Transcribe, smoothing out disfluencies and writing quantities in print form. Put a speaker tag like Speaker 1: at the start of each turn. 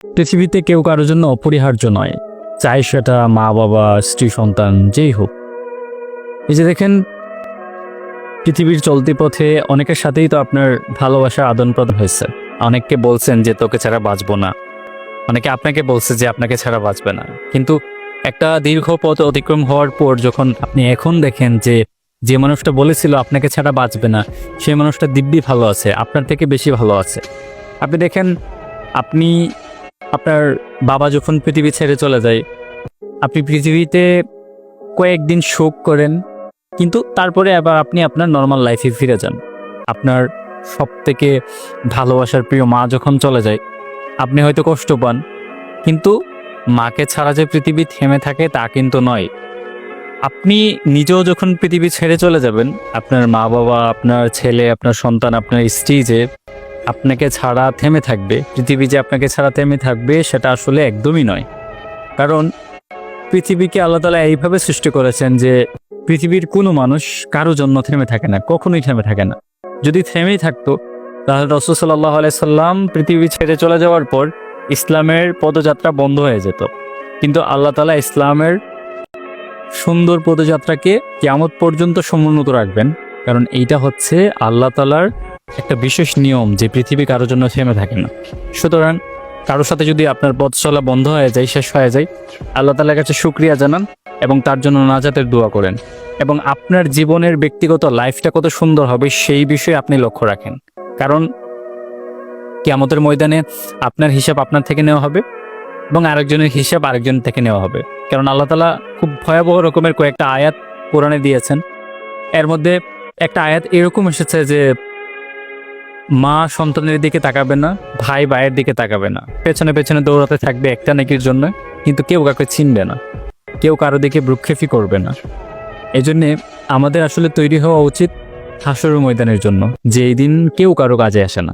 Speaker 1: পৃথিবীতে কেউ কারোর জন্য অপরিহার্য নয়, চাই সেটা মা বাবা, স্ত্রী, সন্তান, যেই হোক। এই যে দেখেন, পৃথিবীর চলতি পথে অনেকের সাথেই তো আপনার ভালোবাসার আদান প্রদান হয়েছে। অনেককে বলছেন যে তোকে ছাড়া বাঁচবো না, অনেকে আপনাকে বলছে যে আপনাকে ছাড়া বাঁচবে না। কিন্তু একটা দীর্ঘ পথ অতিক্রম হওয়ার পর যখন আপনি এখন দেখেন যে যে মানুষটা বলেছিল আপনাকে ছাড়া বাঁচবে না, সেই মানুষটা দিব্যি ভালো আছে, আপনার থেকে বেশি ভালো আছে। আপনি দেখেন, আপনি আপনার বাবা যখন পৃথিবী ছেড়ে চলে যায়, আপনি পৃথিবীতে কয়েকদিন শোক করেন, কিন্তু তারপরে আবার আপনি আপনার নর্মাল লাইফে ফিরে যান। আপনার সব থেকে ভালোবাসার প্রিয় মা যখন চলে যায়, আপনি হয়তো কষ্ট পান, কিন্তু মাকে ছাড়া যে পৃথিবী থেমে থাকে তা কিন্তু নয়। আপনি নিজেও যখন পৃথিবী ছেড়ে চলে যাবেন, আপনার মা বাবা, আপনার ছেলে, আপনার সন্তান, আপনার স্ত্রী যে আপনাকে ছাড়া থেমে থাকবে, পৃথিবী যে আপনাকে ছাড়া থেমে থাকবে, সেটা আসলে একদমই নয়। কারণ পৃথিবীকে আল্লাহ তাআলা এইভাবে সৃষ্টি করেছেন যে পৃথিবীর কোনো মানুষ কারো জন্য থেমে থাকে না, কখনোই থেমে থাকে না। যদি থেমেই থাকতো তাহলে রাসূল সাল্লাল্লাহু আলাইহি সাল্লাম পৃথিবী ছেড়ে চলে যাওয়ার পর ইসলামের পদযাত্রা বন্ধ হয়ে যেত। কিন্তু আল্লাহ তাআলা ইসলামের সুন্দর পদযাত্রাকে কিয়ামত পর্যন্ত সমুন্নত রাখবেন। কারণ এইটা হচ্ছে আল্লাহ তাআলার একটা বিশেষ নিয়ম যে পৃথিবী কারোর জন্য থেমে থাকে না। সুতরাং কারোর সাথে যদি আপনার পথ চলা বন্ধ হয়ে যায়, শেষ হয়ে যায়, আল্লাহ তাআলার কাছে শুকরিয়া জানান এবং তার জন্য নাজাতের দোয়া করেন। এবং আপনার জীবনের ব্যক্তিগত লাইফটা কত সুন্দর হবে সেই বিষয়ে আপনি লক্ষ্য রাখেন। কারণ কিয়ামতের ময়দানে আপনার হিসাব আপনার থেকে নেওয়া হবে এবং আরেকজনের হিসাব আরেকজনের থেকে নেওয়া হবে। কারণ আল্লাহ তাআলা খুব ভয়াবহ রকমের কয়েকটা আয়াত কোরআনে দিয়েছেন। এর মধ্যে একটা আয়াত এরকম এসেছে যে মা সন্তানের দিকে তাকাবে না, ভাই ভাইয়ের দিকে তাকাবে না, পেছনে পেছনে দৌড়াতে থাকবে একটা নেকির জন্য, কিন্তু কেউ কাউকে চিনবে না, কেউ কারো দিকে ভ্রুক্ষেপই করবে না। এই জন্যে আমাদের আসলে তৈরি হওয়া উচিত হাসরের ময়দানের জন্য, যে এই দিন কেউ কারো কাজে আসে না।